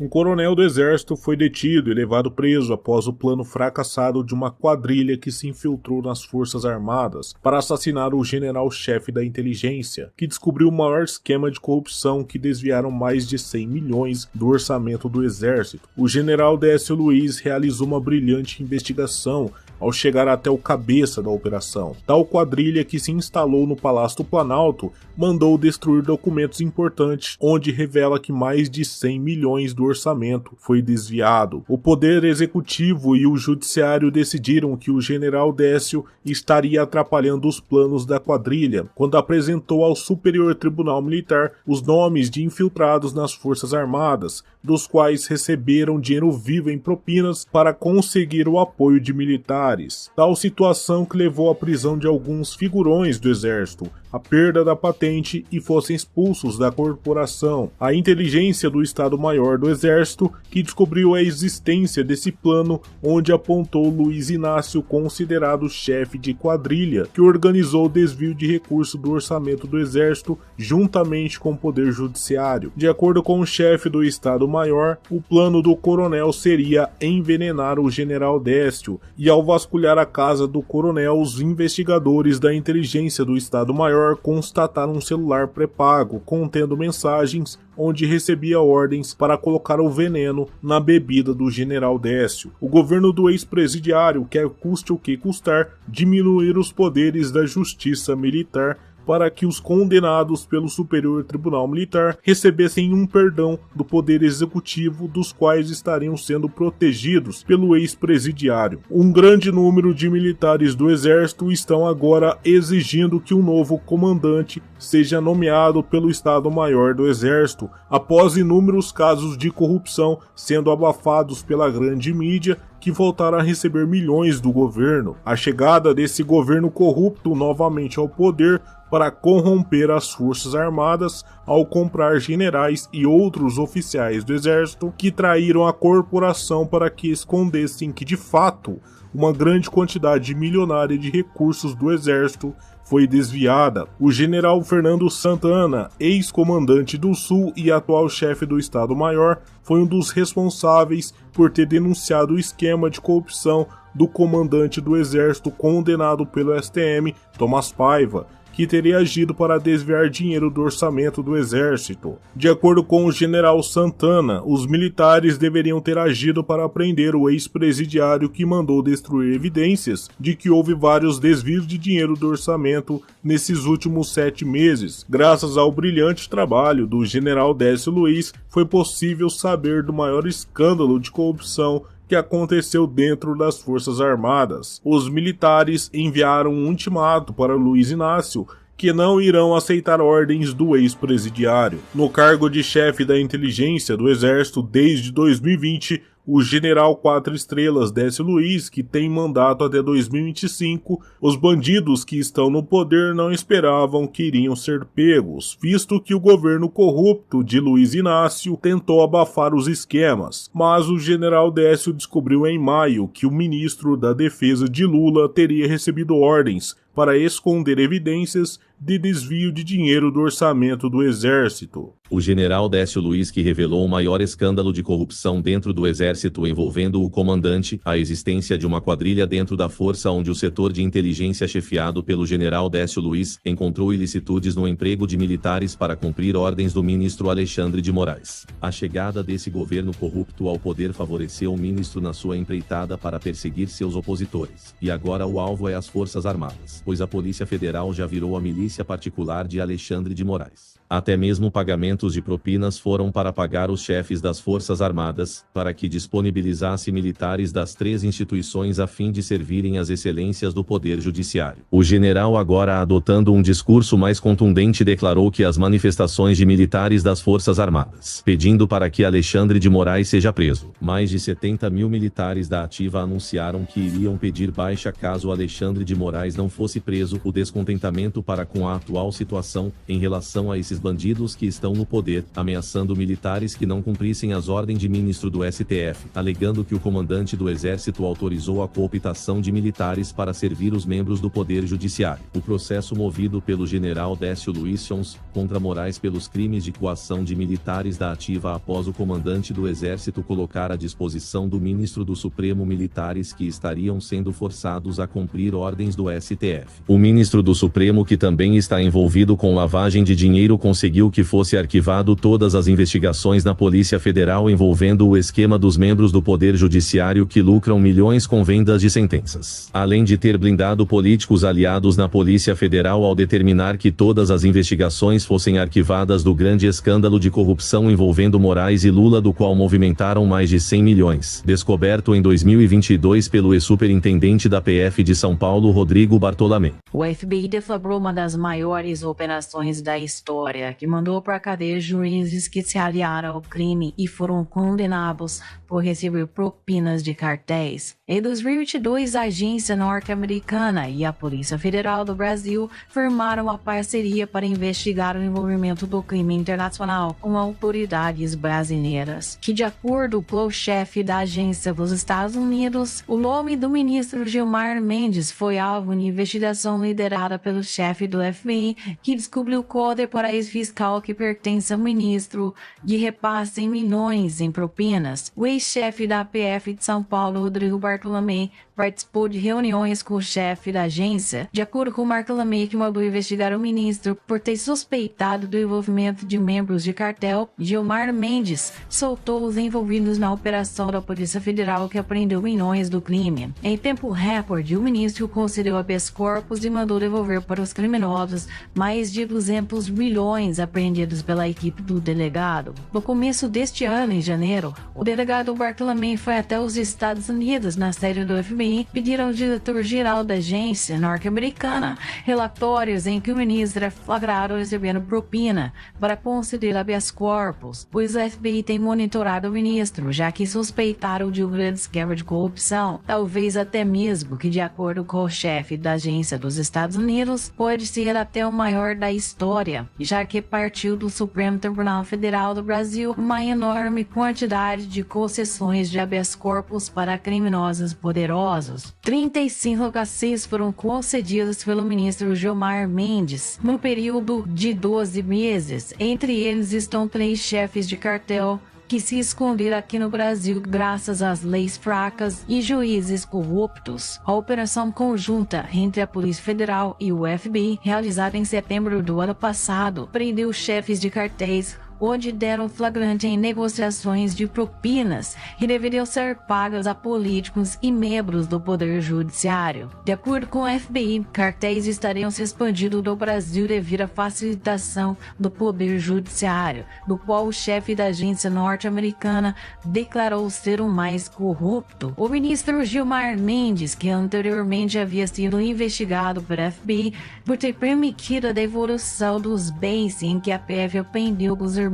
Um coronel do exército foi detido e levado preso após o plano fracassado de uma quadrilha que se infiltrou nas forças armadas para assassinar o general-chefe da inteligência, que descobriu o maior esquema de corrupção que desviaram mais de 100 milhões do orçamento do exército. O general Décio Luiz realizou uma brilhante investigação ao chegar até o cabeça da operação. Tal quadrilha, que se instalou no Palácio do Planalto, mandou destruir documentos importantes, onde revela que mais de 100 milhões do orçamento foi desviado. O Poder Executivo e o Judiciário decidiram que o general Décio estaria atrapalhando os planos da quadrilha, quando apresentou ao Superior Tribunal Militar os nomes de infiltrados nas Forças Armadas, dos quais receberam dinheiro vivo em propinas para conseguir o apoio de militares. Tal situação que levou à prisão de alguns figurões do exército, a perda da patente e fossem expulsos da corporação. A inteligência do Estado-Maior do Exército, que descobriu a existência desse plano, onde apontou Luiz Inácio, considerado chefe de quadrilha, que organizou o desvio de recursos do orçamento do Exército juntamente com o Poder Judiciário. De acordo com o chefe do Estado-Maior, o plano do coronel seria envenenar o general Décio, e ao vasculhar a casa do coronel, os investigadores da inteligência do Estado-Maior constataram um celular pré-pago contendo mensagens onde recebia ordens para colocar o veneno na bebida do general Décio. O governo do ex-presidiário quer, custe o que custar, diminuir os poderes da justiça militar para que os condenados pelo Superior Tribunal Militar recebessem um perdão do Poder Executivo, dos quais estariam sendo protegidos pelo ex-presidiário. Um grande número de militares do Exército estão agora exigindo que um novo comandante seja nomeado pelo Estado-Maior do Exército, após inúmeros casos de corrupção sendo abafados pela grande mídia, que voltaram a receber milhões do governo. A chegada desse governo corrupto novamente ao poder para corromper as Forças Armadas ao comprar generais e outros oficiais do Exército que traíram a corporação para que escondessem que, de fato, uma grande quantidade milionária de recursos do Exército foi desviada. O general Fernando Santana, ex-comandante do Sul e atual chefe do Estado-Maior, foi um dos responsáveis por ter denunciado o esquema de corrupção do comandante do Exército condenado pelo STM, Tomás Paiva, que teria agido para desviar dinheiro do orçamento do Exército. De acordo com o general Santana, os militares deveriam ter agido para prender o ex-presidiário que mandou destruir evidências de que houve vários desvios de dinheiro do orçamento nesses últimos 7 meses. Graças ao brilhante trabalho do general Décio Luiz, foi possível saber do maior escândalo de corrupção que aconteceu dentro das Forças Armadas. Os militares enviaram um ultimato para Luiz Inácio que não irão aceitar ordens do ex-presidiário. No cargo de chefe da inteligência do Exército desde 2020, o general 4 estrelas Décio Luiz, que tem mandato até 2025, os bandidos que estão no poder não esperavam que iriam ser pegos, visto que o governo corrupto de Luiz Inácio tentou abafar os esquemas. Mas o general Décio descobriu em maio que o ministro da Defesa de Lula teria recebido ordens para esconder evidências de desvio de dinheiro do orçamento do Exército. O general Décio Luiz, que revelou o maior escândalo de corrupção dentro do Exército envolvendo o comandante, a existência de uma quadrilha dentro da força onde o setor de inteligência chefiado pelo general Décio Luiz encontrou ilicitudes no emprego de militares para cumprir ordens do ministro Alexandre de Moraes. A chegada desse governo corrupto ao poder favoreceu o ministro na sua empreitada para perseguir seus opositores. E agora o alvo é as Forças Armadas, pois a Polícia Federal já virou a milícia particular de Alexandre de Moraes. Até mesmo pagamentos de propinas foram para pagar os chefes das Forças Armadas, para que disponibilizasse militares das 3 instituições a fim de servirem às excelências do Poder Judiciário. O general, agora adotando um discurso mais contundente, declarou que as manifestações de militares das Forças Armadas, pedindo para que Alexandre de Moraes seja preso. Mais de 70 mil militares da ativa anunciaram que iriam pedir baixa caso Alexandre de Moraes não fosse preso. O descontentamento para com a atual situação em relação a esses desses bandidos que estão no poder, ameaçando militares que não cumprissem as ordens de ministro do STF, alegando que o comandante do Exército autorizou a cooptação de militares para servir os membros do Poder Judiciário. O processo movido pelo general Décio Luiz Sons contra Moraes pelos crimes de coação de militares da ativa após o comandante do Exército colocar à disposição do ministro do Supremo militares que estariam sendo forçados a cumprir ordens do STF. O ministro do Supremo, que também está envolvido com lavagem de dinheiro, conseguiu que fosse arquivado todas as investigações na Polícia Federal envolvendo o esquema dos membros do Poder Judiciário que lucram milhões com vendas de sentenças. Além de ter blindado políticos aliados na Polícia Federal ao determinar que todas as investigações fossem arquivadas do grande escândalo de corrupção envolvendo Moraes e Lula, do qual movimentaram mais de 100 milhões, descoberto em 2022 pelo ex-superintendente da PF de São Paulo, Rodrigo Bartolomé. O FBI deflagrou uma das maiores operações da história, que mandou para a cadeia juízes que se aliaram ao crime e foram condenados por receber propinas de cartéis. Em 2022, a agência norte-americana e a Polícia Federal do Brasil firmaram uma parceria para investigar o envolvimento do crime internacional com autoridades brasileiras, que, de acordo com o chefe da agência dos Estados Unidos, o nome do ministro Gilmar Mendes foi alvo de investigação liderada pelo chefe do FBI, que descobriu o código paraíso fiscal que pertence ao ministro, de repasse em milhões em propinas. O ex-chefe da PF de São Paulo, Rodrigo Bartolomé, participou de reuniões com o chefe da agência, de acordo com Bartolomé, que mandou investigar o ministro por ter suspeitado do envolvimento de membros de cartel. Gilmar Mendes soltou os envolvidos na operação da Polícia Federal, que apreendeu milhões do crime. Em tempo recorde, o ministro concedeu habeas corpus e mandou devolver para os criminosos mais de 200 milhões apreendidos pela equipe do delegado. No começo deste ano, em janeiro, o delegado Bartolomé foi até os Estados Unidos, na sede do FBI, pedir ao diretor-geral da agência norte-americana relatórios em que o ministro é flagrado recebendo propina para conceder habeas corpus, pois o FBI tem monitorado o ministro, já que suspeitaram de um grande esquema de corrupção, talvez até mesmo que, de acordo com o chefe da agência dos Estados Unidos, pode ser até o maior da história, já que partiu do Supremo Tribunal Federal do Brasil uma enorme quantidade de concessões de habeas corpus para criminosos poderosos. 35 HCs foram concedidos pelo ministro Gilmar Mendes no período de 12 meses. Entre eles estão 3 chefes de cartel que se esconderam aqui no Brasil graças às leis fracas e juízes corruptos. A operação conjunta entre a Polícia Federal e o FBI, realizada em setembro do ano passado, prendeu chefes de cartéis, onde deram flagrante em negociações de propinas que deveriam ser pagas a políticos e membros do Poder Judiciário. De acordo com o FBI, cartéis estariam se expandindo no Brasil devido à facilitação do Poder Judiciário, do qual o chefe da agência norte-americana declarou ser o mais corrupto. O ministro Gilmar Mendes, que anteriormente havia sido investigado pela FBI por ter permitido a devolução dos bens em que a PF apreendeu os irmãos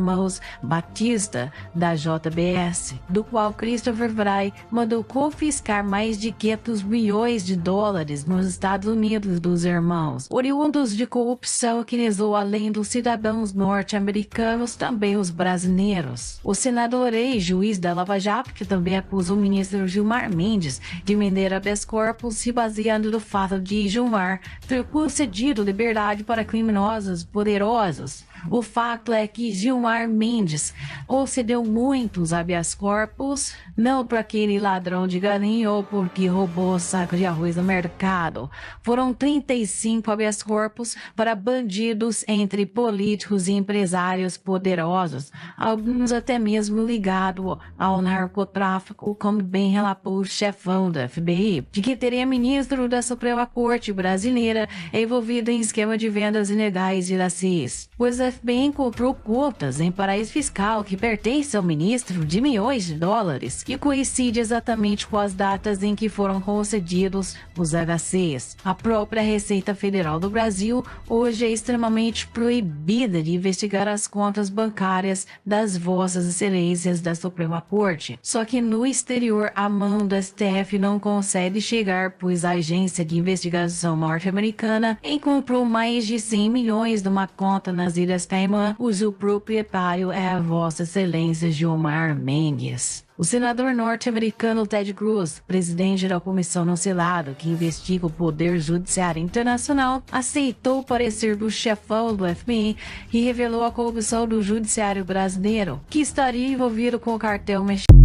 Batista da JBS, do qual Christopher Wray mandou confiscar mais de 500 milhões de dólares nos Estados Unidos dos irmãos, oriundos de corrupção que lesou além dos cidadãos norte-americanos também os brasileiros. O senador ex-juiz da Lava Jato, que também acusa o ministro Gilmar Mendes de vender habeas corpus, se baseando no fato de Gilmar ter concedido liberdade para criminosos poderosos. O fato é que Gilmar Mendes concedeu muitos habeas corpus, não para aquele ladrão de galinha ou porque roubou o saco de arroz no mercado. Foram 35 habeas corpus para bandidos entre políticos e empresários poderosos, alguns até mesmo ligados ao narcotráfico, como bem relatou o chefão da FBI, de que teria ministro da Suprema Corte brasileira envolvido em esquema de vendas ilegais de lacis. Pois a FBI encontrou contas em paraíso fiscal que pertence ao ministro de milhões de dólares, que coincide exatamente com as datas em que foram concedidos os HCs. A própria Receita Federal do Brasil hoje é extremamente proibida de investigar as contas bancárias das vossas excelências da Suprema Corte. Só que no exterior a mão do STF não consegue chegar, pois a agência de investigação norte-americana encontrou mais de 100 milhões numa conta nas Ilhas Caimã, cujo proprietário é a Vossa Excelência Gilmar Mendes. O senador norte-americano Ted Cruz, presidente da comissão no Senado que investiga o Poder Judiciário Internacional, aceitou o parecer do chefão do FBI e revelou a corrupção do judiciário brasileiro, que estaria envolvido com o cartel mexicano.